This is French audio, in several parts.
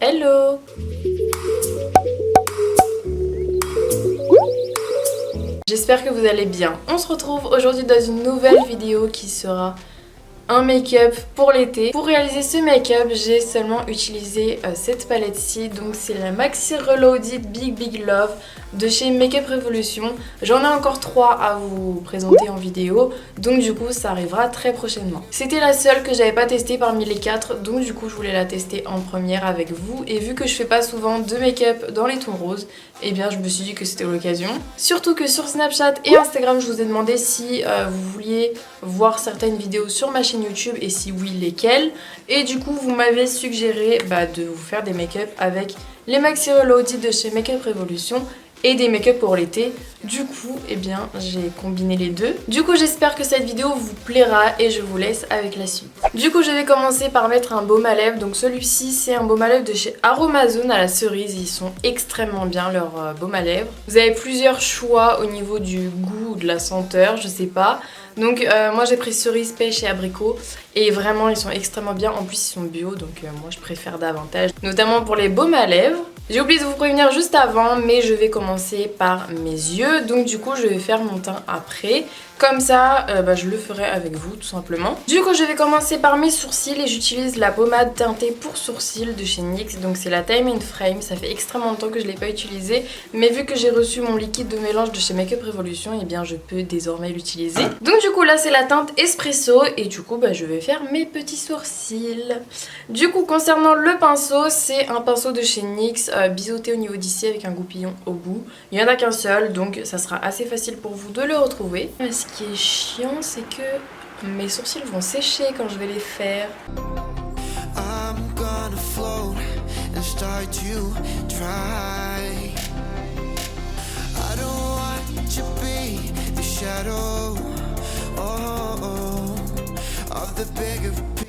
Hello! J'espère que vous allez bien. On se retrouve aujourd'hui dans une nouvelle vidéo qui sera un make-up pour l'été. Pour réaliser ce make-up, j'ai seulement utilisé cette palette-ci. Donc c'est la Maxi Reloaded Big Love de chez Makeup Revolution. J'en ai encore 3 à vous présenter en vidéo. Donc du coup ça arrivera très prochainement. C'était la seule que j'avais pas testée parmi les 4. Donc du coup je voulais la tester en première avec vous. Et vu que je fais pas souvent de make-up dans les tons roses, et bien je me suis dit que c'était l'occasion. Surtout que sur Snapchat et Instagram je vous ai demandé si vous vouliez voir certaines vidéos sur ma chaîne YouTube et si oui lesquelles. Et du coup vous m'avez suggéré de vous faire des make-up avec les Maxi Reloaded de chez Makeup Revolution et des make-up pour l'été. Du coup, j'ai combiné les deux. Du coup, j'espère que cette vidéo vous plaira et je vous laisse avec la suite. Du coup, je vais commencer par mettre un baume à lèvres. Donc celui-ci, c'est un baume à lèvres de chez Aromazone à la cerise. Ils sont extrêmement bien, leurs baumes à lèvres. Vous avez plusieurs choix au niveau du goût ou de la senteur, je sais pas. Donc moi j'ai pris cerise, pêche et abricot et vraiment ils sont extrêmement bien, en plus ils sont bio donc moi je préfère davantage, notamment pour les baumes à lèvres. J'ai oublié de vous prévenir juste avant mais je vais commencer par mes yeux, donc du coup je vais faire mon teint après. Comme ça, je le ferai avec vous tout simplement. Du coup, je vais commencer par mes sourcils et j'utilise la pommade teintée pour sourcils de chez NYX. Donc c'est la Time and Frame, ça fait extrêmement longtemps que je ne l'ai pas utilisée. Mais vu que j'ai reçu mon liquide de mélange de chez Makeup Revolution, et bien je peux désormais l'utiliser. Donc du coup là c'est la teinte Espresso et du coup je vais faire mes petits sourcils. Du coup concernant le pinceau, c'est un pinceau de chez NYX, biseauté au niveau d'ici avec un goupillon au bout. Il n'y en a qu'un seul donc ça sera assez facile pour vous de le retrouver. Ce qui est chiant, c'est que mes sourcils vont sécher quand je vais les faire.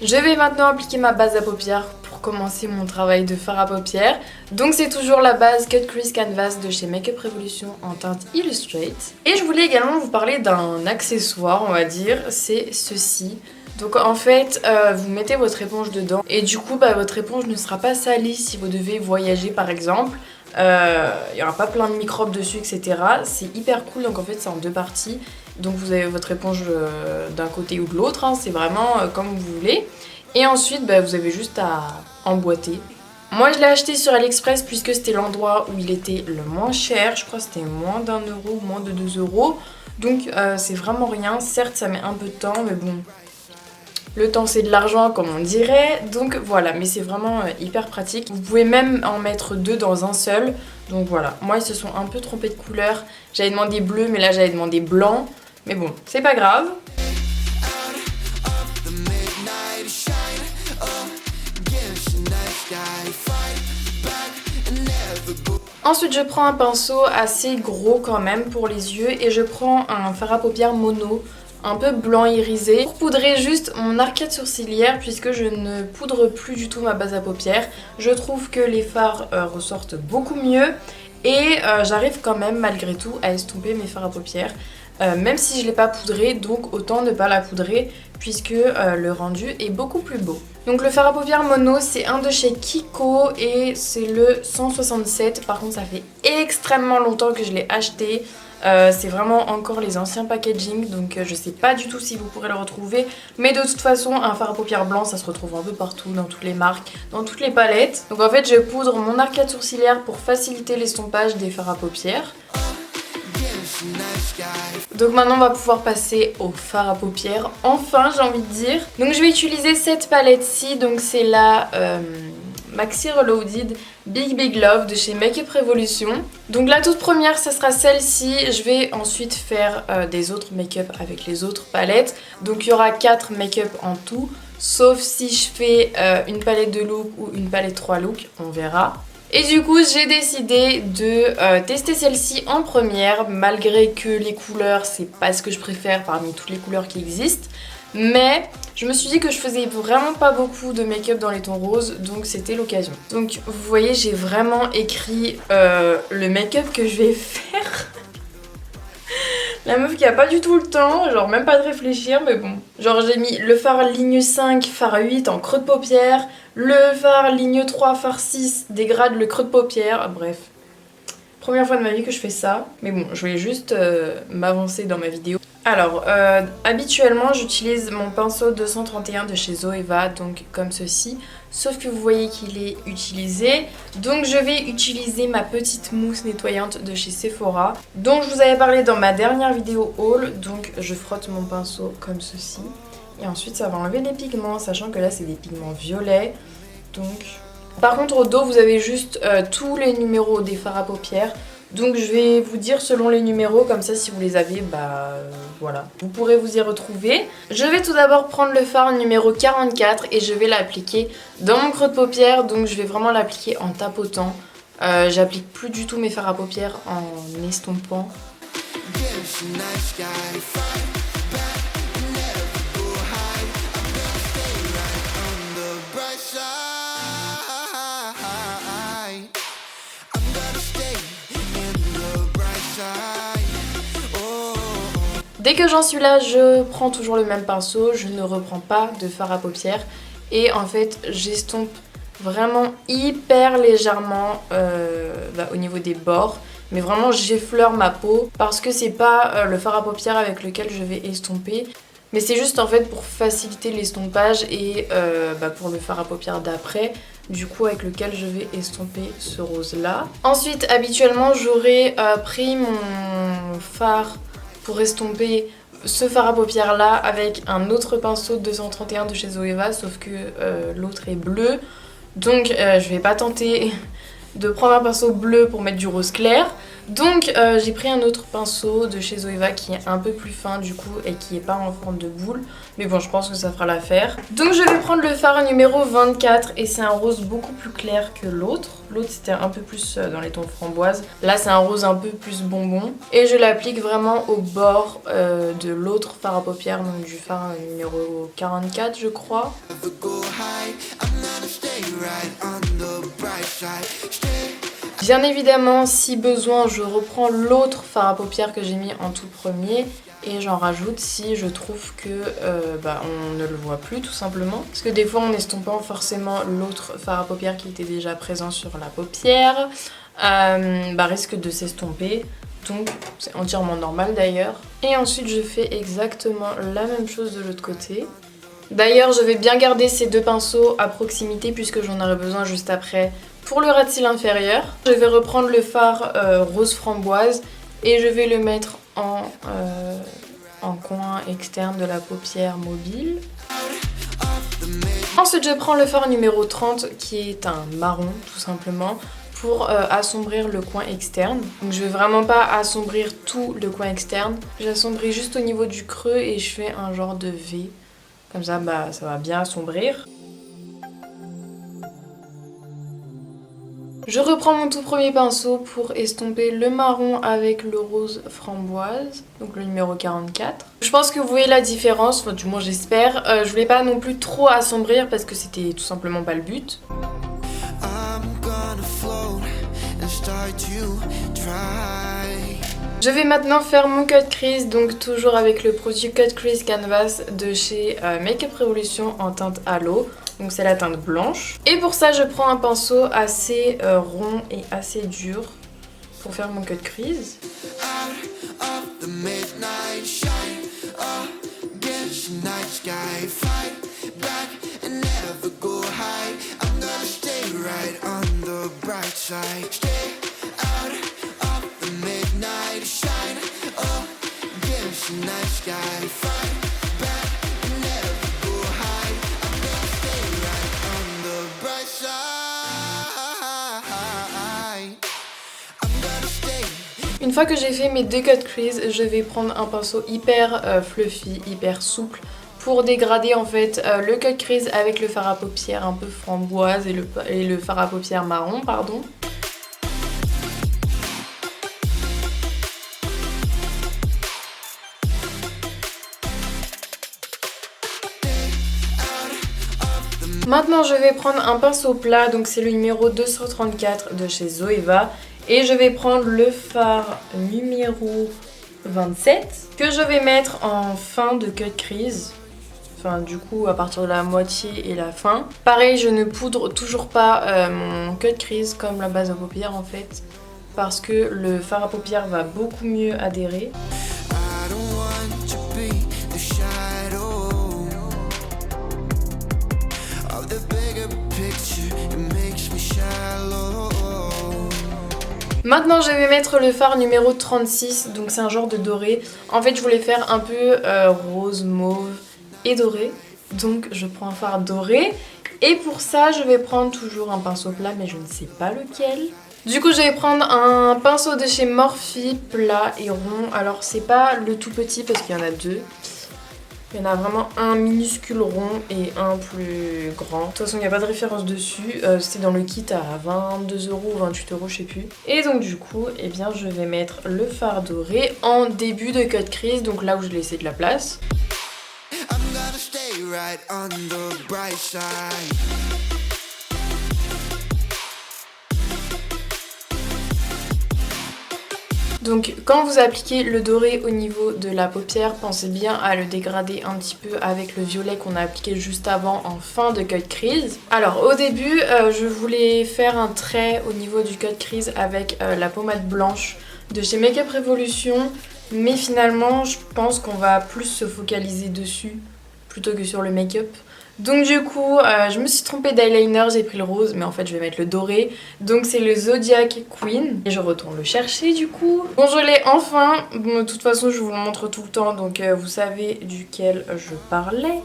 Je vais maintenant appliquer ma base à paupières pour commencer mon travail de fard à paupières. Donc c'est toujours la base Cut Crease Canvas de chez Makeup Revolution en teinte Illustrate. Et je voulais également vous parler d'un accessoire, on va dire, c'est ceci. Donc en fait, vous mettez votre éponge dedans et du coup votre éponge ne sera pas salie si vous devez voyager par exemple. Il n'y aura pas plein de microbes dessus, etc. C'est hyper cool, donc en fait c'est en 2 parties. Donc vous avez votre éponge d'un côté ou de l'autre, hein, c'est vraiment comme vous voulez. Et ensuite vous avez juste à emboîter. Moi je l'ai acheté sur AliExpress puisque c'était l'endroit où il était le moins cher. Je crois que c'était moins d'1 euro ou moins de 2 euros. Donc c'est vraiment rien, certes ça met un peu de temps mais bon... Le temps c'est de l'argent comme on dirait, donc voilà, mais c'est vraiment hyper pratique. Vous pouvez même en mettre 2 dans un seul, donc voilà. Moi ils se sont un peu trompés de couleur, j'avais demandé bleu mais là j'avais demandé blanc, mais bon, c'est pas grave. Ensuite je prends un pinceau assez gros quand même pour les yeux et je prends un fard à paupières mono, un peu blanc irisé pour poudrer juste mon arcade sourcilière puisque je ne poudre plus du tout ma base à paupières. Je trouve que les fards ressortent beaucoup mieux et j'arrive quand même malgré tout à estomper mes fards à paupières même si je ne l'ai pas poudré, donc autant ne pas la poudrer puisque le rendu est beaucoup plus beau. Donc le fard à paupières mono c'est un de chez Kiko et c'est le 167, par contre ça fait extrêmement longtemps que je l'ai acheté. C'est vraiment encore les anciens packaging, donc je sais pas du tout si vous pourrez le retrouver, mais de toute façon un fard à paupières blanc ça se retrouve un peu partout dans toutes les marques, dans toutes les palettes. Donc en fait je poudre mon arcade sourcilière pour faciliter l'estompage des fards à paupières. Donc maintenant on va pouvoir passer au fard à paupières, enfin j'ai envie de dire. Donc je vais utiliser cette palette-ci, donc c'est la Maxi Reloaded Big Love de chez Makeup Revolution. Donc la toute première ça sera celle-ci, je vais ensuite faire des autres make-up avec les autres palettes. Donc il y aura 4 make-up en tout, sauf si je fais une palette de look ou une palette 3 looks, on verra. Et du coup j'ai décidé de tester celle-ci en première, malgré que les couleurs c'est pas ce que je préfère parmi toutes les couleurs qui existent. Mais je me suis dit que je faisais vraiment pas beaucoup de make-up dans les tons roses, donc c'était l'occasion. Donc vous voyez j'ai vraiment écrit le make-up que je vais faire. La meuf qui a pas du tout le temps, genre même pas de réfléchir, mais bon. Genre j'ai mis le fard ligne 5, fard 8 en creux de paupière, le fard ligne 3, fard 6 dégrade le creux de paupière, bref. Première fois de ma vie que je fais ça, mais bon, je voulais juste m'avancer dans ma vidéo. Alors, habituellement, j'utilise mon pinceau 231 de chez Zoeva, donc comme ceci. Sauf que vous voyez qu'il est utilisé. Donc je vais utiliser ma petite mousse nettoyante de chez Sephora, dont je vous avais parlé dans ma dernière vidéo haul. Donc je frotte mon pinceau comme ceci. Et ensuite ça va enlever les pigments, sachant que là c'est des pigments violets. Donc... Par contre au dos vous avez juste tous les numéros des fards à paupières. Donc je vais vous dire selon les numéros, comme ça si vous les avez, voilà, vous pourrez vous y retrouver. Je vais tout d'abord prendre le fard numéro 44 et je vais l'appliquer dans mon creux de paupière. Donc je vais vraiment l'appliquer en tapotant. J'applique plus du tout mes fards à paupières en estompant. Dès que j'en suis là, je prends toujours le même pinceau, je ne reprends pas de fard à paupières et en fait j'estompe vraiment hyper légèrement au niveau des bords, mais vraiment j'effleure ma peau parce que c'est pas le fard à paupières avec lequel je vais estomper, mais c'est juste en fait pour faciliter l'estompage et pour le fard à paupières d'après, du coup avec lequel je vais estomper ce rose là. Ensuite habituellement j'aurais pris mon fard pour estomper ce fard à paupières là avec un autre pinceau 231 de chez Zoeva, sauf que l'autre est bleu, donc je vais pas tenter de prendre un pinceau bleu pour mettre du rose clair. Donc j'ai pris un autre pinceau de chez Zoeva qui est un peu plus fin du coup et qui est pas en forme de boule, mais bon je pense que ça fera l'affaire. Donc je vais prendre le fard numéro 24 et c'est un rose beaucoup plus clair que l'autre. L'autre c'était un peu plus dans les tons framboise, là c'est un rose un peu plus bonbon. Et je l'applique vraiment au bord de l'autre fard à paupières, donc du fard numéro 44 je crois. Bien évidemment, si besoin, je reprends l'autre fard à paupières que j'ai mis en tout premier et j'en rajoute si je trouve que on ne le voit plus tout simplement. Parce que des fois, en estompant forcément l'autre fard à paupières qui était déjà présent sur la paupière, risque de s'estomper. Donc c'est entièrement normal d'ailleurs. Et ensuite, je fais exactement la même chose de l'autre côté. D'ailleurs, je vais bien garder ces deux pinceaux à proximité puisque j'en aurai besoin juste après pour le ras de cils inférieur. Je vais reprendre le fard rose framboise et je vais le mettre en coin externe de la paupière mobile. Ensuite, je prends le fard numéro 30 qui est un marron tout simplement pour assombrir le coin externe. Donc je vais vraiment pas assombrir tout le coin externe. J'assombris juste au niveau du creux et je fais un genre de V. Comme ça, ça va bien assombrir. Je reprends mon tout premier pinceau pour estomper le marron avec le rose framboise, donc le numéro 44. Je pense que vous voyez la différence, enfin du moins j'espère. Je voulais pas non plus trop assombrir parce que c'était tout simplement pas le but. Je vais maintenant faire mon cut crease, donc toujours avec le produit Cut Crease Canvas de chez Make-up Revolution en teinte Halo. Donc c'est la teinte blanche. Et pour ça je prends un pinceau assez rond et assez dur pour faire mon cut crease. Une fois que j'ai fait mes deux cut crease, je vais prendre un pinceau hyper fluffy, hyper souple pour dégrader en fait le cut crease avec le fard à paupières un peu framboise et le fard à paupières marron, pardon. Maintenant je vais prendre un pinceau plat, donc c'est le numéro 234 de chez Zoeva. Et je vais prendre le fard numéro 27 que je vais mettre en fin de cut crease. Enfin du coup à partir de la moitié et la fin. Pareil, je ne poudre toujours pas mon cut crease comme la base à paupières en fait, parce que le fard à paupières va beaucoup mieux adhérer. Maintenant je vais mettre le fard numéro 36, donc c'est un genre de doré. En fait je voulais faire un peu rose, mauve et doré, donc je prends un fard doré. Et pour ça je vais prendre toujours un pinceau plat, mais je ne sais pas lequel. Du coup je vais prendre un pinceau de chez Morphe, plat et rond. Alors c'est pas le tout petit parce qu'il y en a deux. Il y en a vraiment un minuscule rond et un plus grand. De toute façon, il n'y a pas de référence dessus. C'était dans le kit à 22 € ou 28 €, je sais plus. Et donc du coup, eh bien, je vais mettre le fard doré en début de cut crease, donc là où je laissais de la place. Donc quand vous appliquez le doré au niveau de la paupière, pensez bien à le dégrader un petit peu avec le violet qu'on a appliqué juste avant en fin de cut crease. Alors au début, je voulais faire un trait au niveau du cut crease avec la pommade blanche de chez Make Up Revolution, mais finalement je pense qu'on va plus se focaliser dessus plutôt que sur le make-up. Donc du coup, je me suis trompée d'eyeliner, j'ai pris le rose, mais en fait je vais mettre le doré. Donc c'est le Zodiac Queen. Et je retourne le chercher du coup. Bon, je l'ai enfin. Bon, de toute façon, je vous le montre tout le temps, donc vous savez duquel je parlais.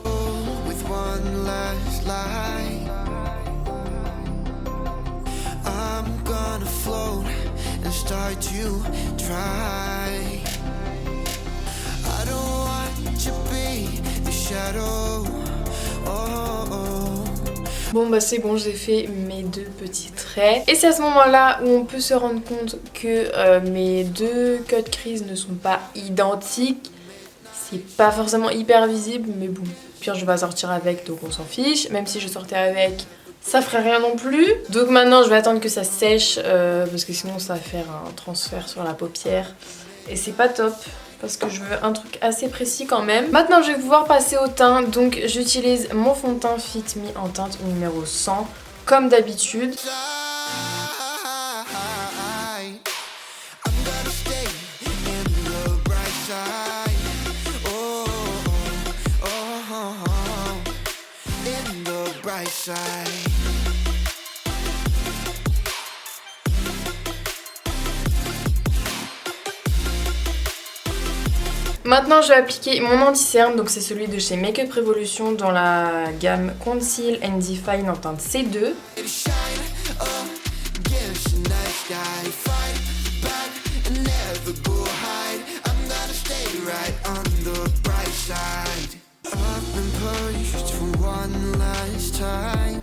Bon bah c'est bon, j'ai fait mes deux petits traits. Et c'est à ce moment-là où on peut se rendre compte que mes deux cut crease ne sont pas identiques. C'est pas forcément hyper visible, mais bon, pire je vais pas sortir avec, donc on s'en fiche. Même si je sortais avec, ça ferait rien non plus. Donc maintenant je vais attendre que ça sèche, parce que sinon ça va faire un transfert sur la paupière. Et c'est pas top, parce que je veux un truc assez précis quand même. Maintenant je vais pouvoir passer au teint, donc j'utilise mon fond de teint Fit Me en teinte numéro 100 comme d'habitude. Maintenant je vais appliquer mon anti-cerne, donc c'est celui de chez Make Up Revolution dans la gamme Conceal and Define en teinte C2.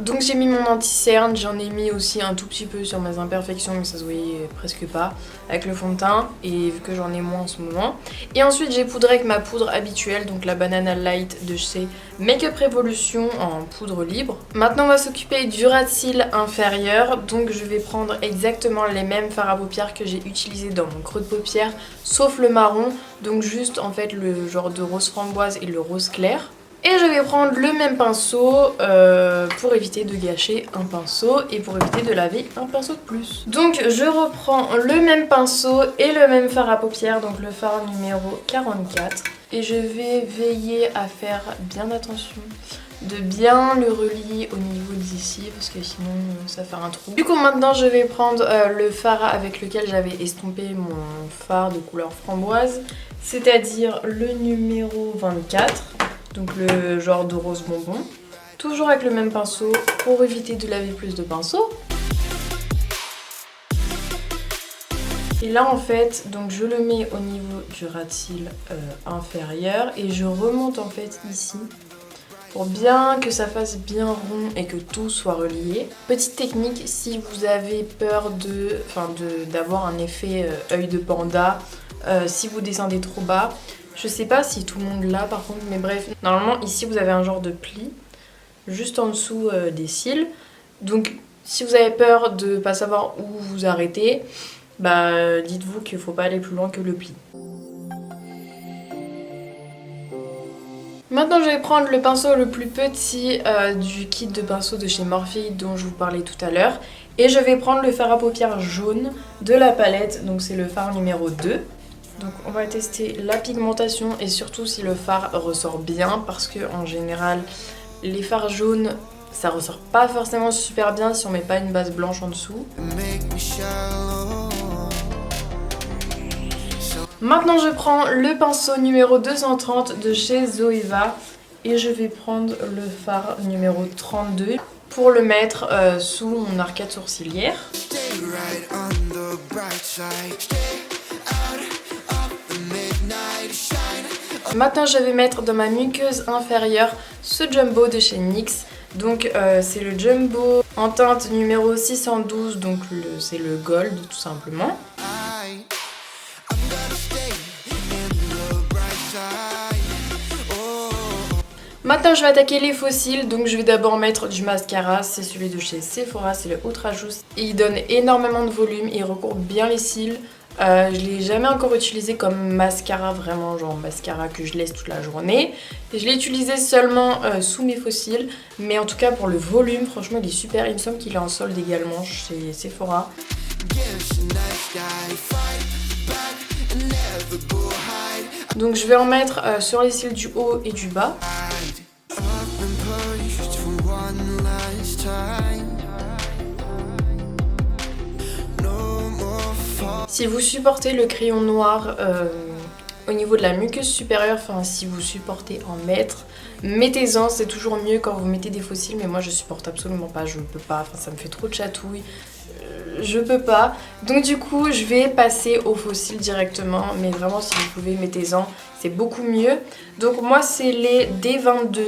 Donc j'ai mis mon anti-cerne, j'en ai mis aussi un tout petit peu sur mes imperfections, mais ça se voyait presque pas avec le fond de teint, et vu que j'en ai moins en ce moment. Et ensuite j'ai poudré avec ma poudre habituelle, donc la Banana Light de chez Make Up Revolution en poudre libre. Maintenant on va s'occuper du ras de cils inférieur, donc je vais prendre exactement les mêmes fards à paupières que j'ai utilisé dans mon creux de paupière, sauf le marron, donc juste en fait le genre de rose framboise et le rose clair. Et je vais prendre le même pinceau pour éviter de gâcher un pinceau et pour éviter de laver un pinceau de plus. Donc je reprends le même pinceau et le même fard à paupières, donc le fard numéro 44. Et je vais veiller à faire bien attention de bien le relier au niveau d'ici parce que sinon ça fait un trou. Du coup maintenant je vais prendre le fard avec lequel j'avais estompé mon fard de couleur framboise, c'est-à-dire le numéro 24. Donc le genre de rose bonbon. Toujours avec le même pinceau pour éviter de laver plus de pinceaux. Et là en fait, donc je le mets au niveau du ras de cils inférieur et je remonte en fait ici pour bien que ça fasse bien rond et que tout soit relié. Petite technique, si vous avez peur d'avoir un effet œil de panda, si vous descendez trop bas, je sais pas si tout le monde l'a par contre, mais bref, normalement ici vous avez un genre de pli juste en dessous des cils. Donc si vous avez peur de pas savoir où vous arrêter, bah dites-vous qu'il faut pas aller plus loin que le pli. Maintenant je vais prendre le pinceau le plus petit du kit de pinceau de chez Morphe dont je vous parlais tout à l'heure. Et je vais prendre le fard à paupières jaune de la palette, donc c'est le fard numéro 2. Donc on va tester la pigmentation et surtout si le fard ressort bien parce que en général les fards jaunes ça ressort pas forcément super bien si on met pas une base blanche en dessous. Maintenant je prends le pinceau numéro 230 de chez Zoeva et je vais prendre le fard numéro 32 pour le mettre sous mon arcade sourcilière. Maintenant je vais mettre dans ma muqueuse inférieure ce jumbo de chez NYX. Donc c'est le jumbo en teinte numéro 612, donc c'est le gold tout simplement. Maintenant je vais attaquer les faux cils, donc je vais d'abord mettre du mascara, c'est celui de chez Sephora, c'est le Ultra Juice. Il donne énormément de volume, il recourbe bien les cils. Je l'ai jamais encore utilisé comme mascara, vraiment genre mascara que je laisse toute la journée. Et je l'ai utilisé seulement sous mes faux cils, mais en tout cas pour le volume, franchement il est super. Il me semble qu'il est en solde également chez Sephora. Donc je vais en mettre sur les cils du haut et du bas. Si vous supportez le crayon noir au niveau de la muqueuse supérieure, enfin si vous supportez en mettre, mettez-en, c'est toujours mieux quand vous mettez des faux cils, mais moi je supporte absolument pas, je peux pas, enfin ça me fait trop de chatouille, je peux pas. Donc du coup je vais passer aux faux cils directement, mais vraiment si vous pouvez mettez-en, c'est beaucoup mieux. Donc moi c'est les D22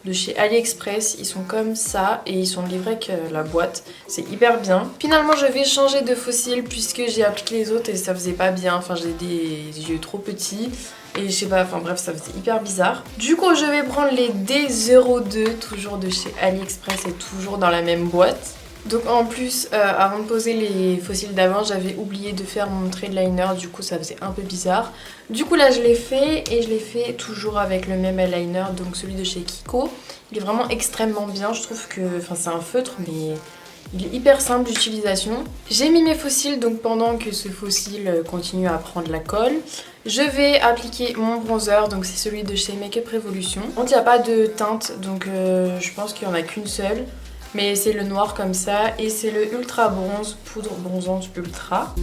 de chez AliExpress, ils sont comme ça et ils sont livrés avec la boîte, c'est hyper bien. Finalement je vais changer de faux cils puisque j'ai appliqué les autres et ça faisait pas bien, enfin j'ai des yeux trop petits et je sais pas, enfin bref ça faisait hyper bizarre. Du coup je vais prendre les D02 toujours de chez AliExpress et toujours dans la même boîte. Donc en plus, avant de poser les faux cils d'avant, j'avais oublié de faire mon trait de liner, du coup ça faisait un peu bizarre. Du coup là je l'ai fait et je l'ai fait toujours avec le même eyeliner, donc celui de chez Kiko. Il est vraiment extrêmement bien, je trouve que, enfin c'est un feutre mais il est hyper simple d'utilisation. J'ai mis mes faux cils, donc pendant que ce faux cil continue à prendre la colle, je vais appliquer mon bronzer, donc c'est celui de chez Make Up Revolution. Il n'y a pas de teinte, donc je pense qu'il n'y en a qu'une seule. Mais c'est le noir comme ça et c'est le Ultra Bronze, poudre bronzante ultra.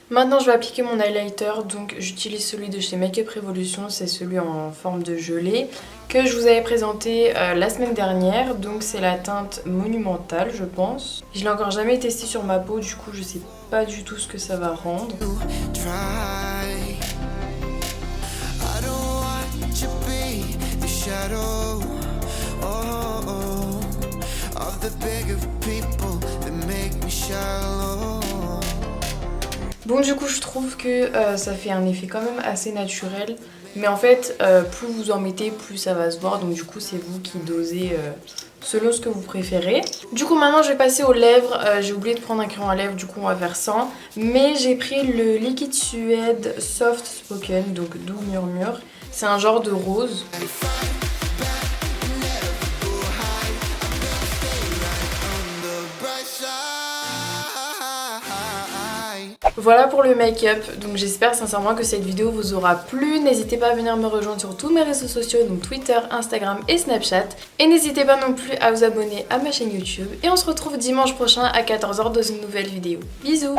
Maintenant je vais appliquer mon highlighter, donc j'utilise celui de chez Make Up Revolution, c'est celui en forme de gelée que je vous avais présenté la semaine dernière, donc c'est la teinte monumentale je pense. Je l'ai encore jamais testé sur ma peau, du coup je sais pas du tout ce que ça va rendre. Bon du coup je trouve que ça fait un effet quand même assez naturel. Mais en fait plus vous en mettez plus ça va se voir. Donc du coup c'est vous qui dosez selon ce que vous préférez. Du coup maintenant je vais passer aux lèvres. J'ai oublié de prendre un crayon à lèvres, du coup on va faire sans. Mais j'ai pris le Liquid Suede Soft Spoken, donc doux murmure. C'est un genre de rose. Voilà pour le make-up, donc j'espère sincèrement que cette vidéo vous aura plu. N'hésitez pas à venir me rejoindre sur tous mes réseaux sociaux, donc Twitter, Instagram et Snapchat. Et n'hésitez pas non plus à vous abonner à ma chaîne YouTube. Et on se retrouve dimanche prochain à 14h dans une nouvelle vidéo. Bisous!